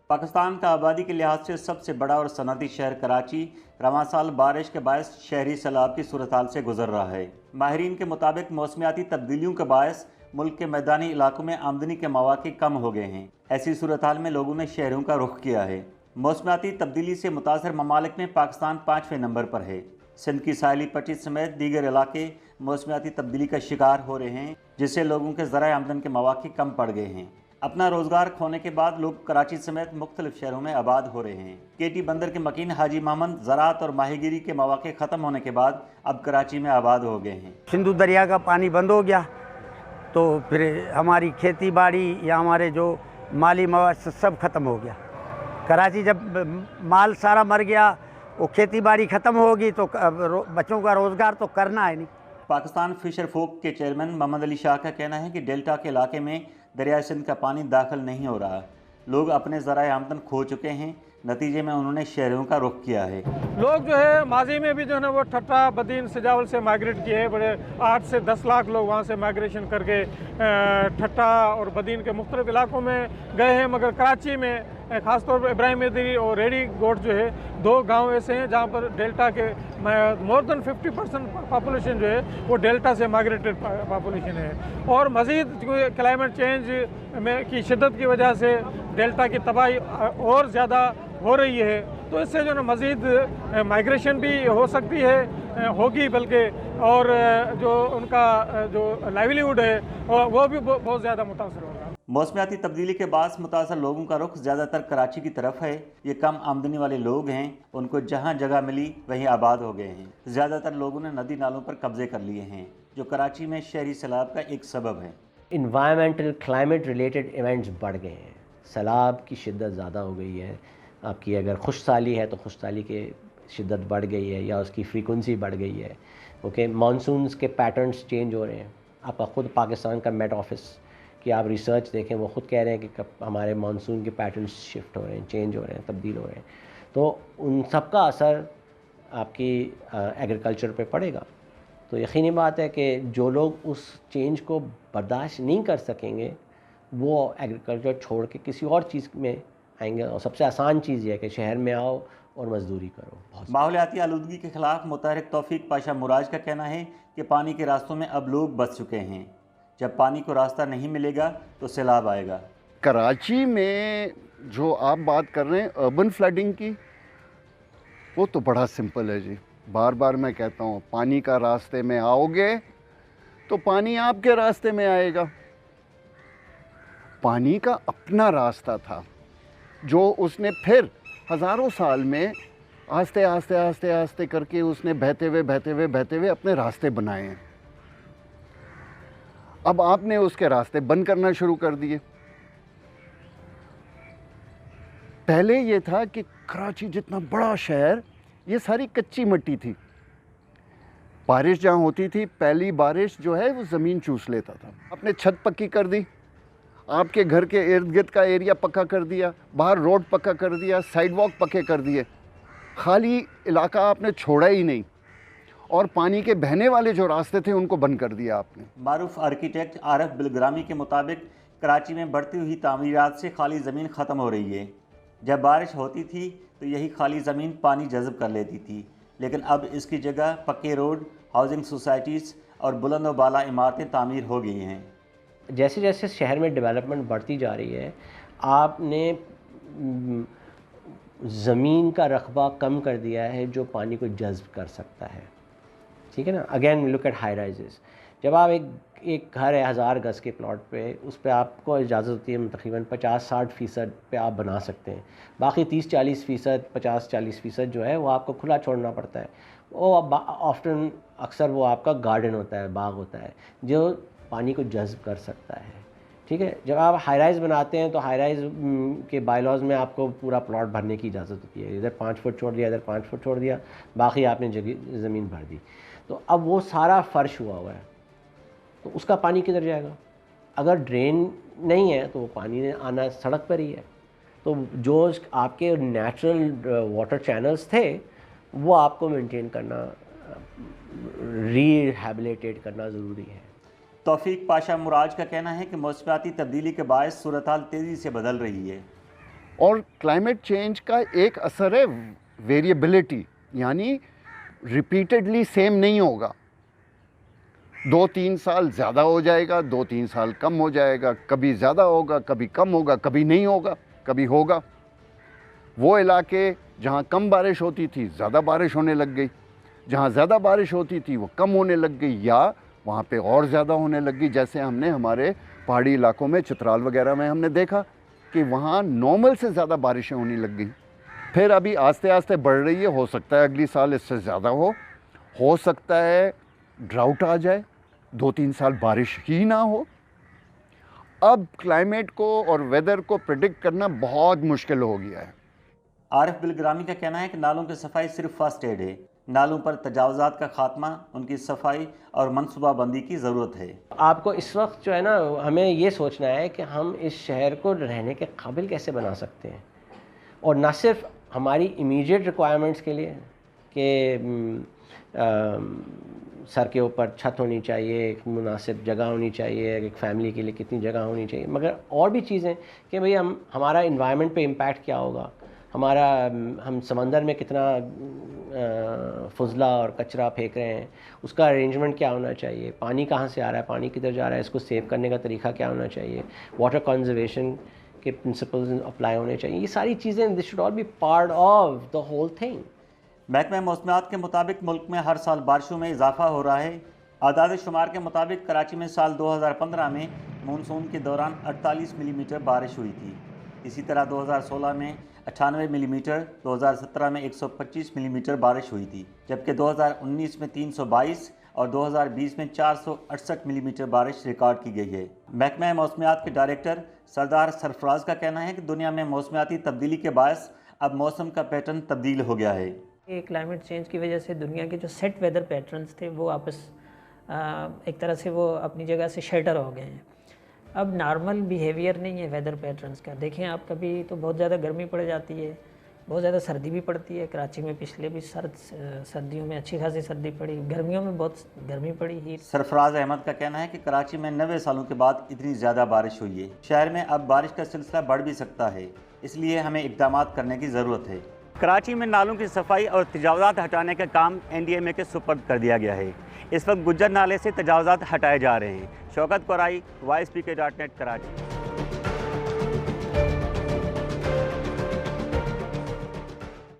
पाकिस्तान का आबादी के लिहाज से सबसे बड़ा और सनअती शहर कराची रवां साल बारिश के बायस शहरी सैलाब की सूरत हाल से गुजर रहा है। माहिरीन के मुताबिक मौसमियाती तब्दीलियों के बायस मुल्क के मैदानी इलाकों में आमदनी के मौके कम हो गए हैं। ऐसी सूरत हाल में लोगों ने शहरों का रुख किया है। मौसमियाती तब्दीली से मुतासर ममालिक में पाकिस्तान 5वें नंबर पर है। सिंध की साहिली पट्टी समेत दीगर इलाके मौसमियाती तब्दीली का शिकार हो रहे हैं, जिससे लोगों के ज़राए आमदन के मौके कम पड़ गए हैं। अपना रोजगार खोने के बाद लोग कराची समेत मुख्तलिफ शहरों में आबाद हो रहे हैं। केटी बंदर के मकीन हाजी मामन ज़राअत और माहीगिरी के मौके ख़त्म होने के बाद अब कराची में आबाद हो गए हैं। सिंधु दरिया का पानी बंद हो गया तो फिर हमारी खेती बाड़ी या हमारे जो माली मवाद सब ख़त्म हो गया। कराची जब माल सारा मर गया, वो खेती बाड़ी ख़त्म होगी तो बच्चों का रोज़गार तो करना है नहीं। पाकिस्तान फिशर फोक के चेयरमैन मोहम्मद अली शाह का कहना है कि डेल्टा के इलाके में दरिया सिंध का पानी दाखिल नहीं हो रहा। लोग अपने ज़राए आमदन खो चुके हैं। नतीजे में उन्होंने शहरों का रुख किया है। लोग जो है माजी में भी जो है ना वो ठट्टा बदीन सजावल से माइग्रेट किए हैं। बड़े 8 से 10 लाख लोग वहाँ से माइग्रेशन करके ठट्टा और बदीन के मुख्तलिफ इलाकों में गए हैं। मगर कराची में ख़ासतौर पर इब्राहिम मेदरी और रेडी गोट जो है 2 गांव ऐसे हैं जहाँ पर डेल्टा के मोर देन 50% पॉपुलेशन जो है वो डेल्टा से माइग्रेटेड पॉपुलेशन है। और मज़ीद क्लाइमेट चेंज में की शिद्दत की वजह से डेल्टा की तबाही और ज़्यादा हो रही है। तो इससे जो ना मज़ीद माइग्रेशन भी हो सकती है, होगी बल्कि, और जो उनका जो लाइवलीहुड है वो भी बहुत ज़्यादा मुतासर होगा। मौसमियाती तब्दीली के बाद मुतासर लोगों का रुख ज़्यादातर कराची की तरफ है। ये कम आमदनी वाले लोग हैं, उनको जहाँ जगह मिली वहीं आबाद हो गए हैं। ज़्यादातर लोगों ने नदी नालों पर कब्जे कर लिए हैं, जो कराची में शहरी सैलाब का एक सबब है। इन्वायरमेंटल क्लाइमेट रिलेटेड इवेंट्स बढ़ गए हैं। सैलाब की शिद्दत ज़्यादा हो गई है। आपकी अगर खुशसाली है तो खुशसाली की शिद्दत बढ़ गई है या उसकी फ्रीक्वेंसी बढ़ गई है। ओके, मानसून्स के पैटर्न्स चेंज हो रहे हैं। आपका ख़ुद पाकिस्तान का मेट ऑफिस की आप रिसर्च देखें, वो ख़ुद कह रहे हैं कि कब हमारे मानसून के पैटर्न्स शिफ्ट हो रहे हैं, चेंज हो रहे हैं, तब्दील हो रहे हैं। तो उन सब का असर आपकी एग्रीकल्चर पे पड़ेगा। तो यकीनी बात है कि जो लोग उस चेंज को बर्दाश्त नहीं कर सकेंगे वो एग्रीकल्चर छोड़ के किसी और चीज़ में आएंगे। और सबसे आसान चीज़ ये है कि शहर में आओ और मजदूरी करो। माहौलियाती आलूदगी के खिलाफ मुतहरिक तौफीक पाशा मुराज का कहना है कि पानी के रास्तों में अब लोग बस चुके हैं। जब पानी को रास्ता नहीं मिलेगा तो सैलाब आएगा। कराची में जो आप बात कर रहे हैं अर्बन फ्लडिंग की, वो तो बड़ा सिंपल है जी। बार बार मैं कहता हूँ, पानी का रास्ते में आओगे तो पानी आपके रास्ते में आएगा। पानी का अपना रास्ता था जो उसने फिर हज़ारों साल में आस्ते आस्ते आस्ते आस्ते करके उसने बहते हुए अपने रास्ते बनाए हैं। अब आपने उसके रास्ते बंद करना शुरू कर दिए। पहले ये था कि कराची जितना बड़ा शहर, ये सारी कच्ची मिट्टी थी। बारिश जहाँ होती थी, पहली बारिश जो है वो ज़मीन चूस लेता था। आपने छत पक्की कर दी, आपके घर के इर्द गिर्द का एरिया पक्का कर दिया, बाहर रोड पक्का कर दिया, साइड वॉक पक्के कर दिए। खाली इलाका आपने छोड़ा ही नहीं, और पानी के बहने वाले जो रास्ते थे उनको बंद कर दिया आपने। मारूफ आर्किटेक्ट आरिफ बिलग्रामी के मुताबिक कराची में बढ़ती हुई तामीरात से खाली ज़मीन ख़त्म हो रही है। जब बारिश होती थी तो यही खाली ज़मीन पानी जज़ब कर लेती थी, लेकिन अब इसकी जगह पक्के रोड, हाउसिंग सोसाइटीज़ और बुलंद व बाला इमारतें तामीर हो गई हैं। जैसे जैसे शहर में डेवलपमेंट बढ़ती जा रही है, आपने ज़मीन का रकबा कम कर दिया है जो पानी को जज़ब कर सकता है। ठीक है ना। Again look at high rises. जब आप एक घर है 1000 गज़ के प्लॉट पे, उस पे आपको इजाज़त होती है तकरीबन 50-60% पे आप बना सकते हैं। बाकी 30-40%, 50-40% जो है वो आपको खुला छोड़ना पड़ता है। वो ऑफ्टन अक्सर वो आपका गार्डन होता है, बाग होता है, जो पानी को जज़ब कर सकता है। ठीक है। जब आप हाई राइज़ बनाते हैं तो हाई राइज़ के बायलॉज में आपको पूरा प्लॉट भरने की इजाज़त होती है। इधर 5 फुट छोड़ दिया, इधर 5 फुट छोड़ दिया, बाकी आपने जगह ज़मीन भर दी। तो अब वो सारा फ़र्श हुआ है, तो उसका पानी किधर जाएगा? अगर ड्रेन नहीं है तो वो पानी आना सड़क पर ही है। तो जो आपके नेचुरल वाटर चैनल्स थे वो आपको मेंटेन करना, रिहैबिलिटेट करना ज़रूरी है। तौफीक पाशा मुराज का कहना है कि मौसमियाती तब्दीली के बायस सूरत हाल तेज़ी से बदल रही है। और क्लाइमेट चेंज का एक असर है वेरिएबिलिटी, यानी रिपीटेडली सेम नहीं होगा। 2-3 साल ज़्यादा हो जाएगा, 2-3 साल कम हो जाएगा, कभी ज़्यादा होगा, कभी कम होगा, कभी नहीं होगा, कभी होगा। वो इलाके जहाँ कम बारिश होती थी ज़्यादा बारिश होने लग गई, जहाँ ज़्यादा बारिश होती थी वो कम होने लग गई, या वहाँ पे और ज़्यादा होने लग गई। जैसे हमने हमारे पहाड़ी इलाकों में चित्राल वगैरह में हमने देखा कि वहाँ नॉर्मल से ज़्यादा बारिशें होने लग गई। फिर अभी आस्ते आस्ते बढ़ रही है, हो सकता है अगली साल इससे ज़्यादा हो सकता है ड्राउट आ जाए, 2-3 साल बारिश ही ना हो। अब क्लाइमेट को और वेदर को प्रेडिक्ट करना बहुत मुश्किल हो गया है। आरिफ बिलग्रामी का कहना है कि नालों की सफाई सिर्फ फर्स्ट एड है। नालों पर तजावुज़ात का खात्मा, उनकी सफाई और मनसूबाबंदी की ज़रूरत है। आपको इस वक्त जो है ना, हमें ये सोचना है कि हम इस शहर को रहने के काबिल कैसे बना सकते हैं, और ना सिर्फ हमारी इमीडिएट रिक्वायरमेंट्स के लिए कि सर के ऊपर छत होनी चाहिए, एक मुनासिब जगह होनी चाहिए, एक फैमिली के लिए कितनी जगह होनी चाहिए, मगर और भी चीज़ें कि भाई हमारा इन्वायरमेंट पे इम्पैक्ट क्या होगा, हम समंदर में कितना फुजला और कचरा फेंक रहे हैं, उसका अरेंजमेंट क्या होना चाहिए, पानी कहाँ से आ रहा है, पानी किधर जा रहा है, इसको सेव करने का तरीका क्या होना चाहिए, वाटर कंजर्वेशन के प्रिंसिपल्स अप्लाई होने चाहिए। ये सारी चीज़ें this should all be part of the whole thing. महकमा मौसमियात के मुताबिक मुल्क में हर साल बारिशों में इजाफा हो रहा है। आदाद शुमार के मुताबिक कराची में साल 2015 में मानसून के दौरान 48 मिलीमीटर बारिश हुई थी। इसी तरह 2016 में 98 मिलीमीटर, 2017 में 125 मिलीमीटर बारिश हुई थी, जबकि 2019 में 322 और 2020 में 468 मिलीमीटर बारिश रिकॉर्ड की गई है। महकमा मौसमियात के डायरेक्टर सरदार सरफराज का कहना है कि दुनिया में मौसमियाती तब्दीली के बायस अब मौसम का पैटर्न तब्दील हो गया है। क्लाइमेट चेंज की वजह से दुनिया के जो सेट वेदर पैटर्न्स थे वो वापस एक तरह से वो अपनी जगह से शेल्टर हो गए हैं। अब नॉर्मल बिहेवियर नहीं है वेदर पैटर्न्स का। देखें आप, कभी तो बहुत ज़्यादा गर्मी पड़ जाती है, बहुत ज़्यादा सर्दी भी पड़ती है। कराची में पिछले भी सर्दियों में अच्छी खासी सर्दी पड़ी, गर्मियों में बहुत गर्मी पड़ी ही। सरफराज अहमद का कहना है कि कराची में 90 सालों के बाद इतनी ज़्यादा बारिश हुई है। शहर में अब बारिश का सिलसिला बढ़ भी सकता है, इसलिए हमें इक़दाम करने की ज़रूरत है। कराची में नालों की सफाई और तजावुज़ात हटाने का काम NDMA के सुपर्द कर दिया गया है। इस वक्त गुज्जर नाले से तजावुज़ात हटाए जा रहे हैं। Shaukat Core i, YSPK.net, Karachi.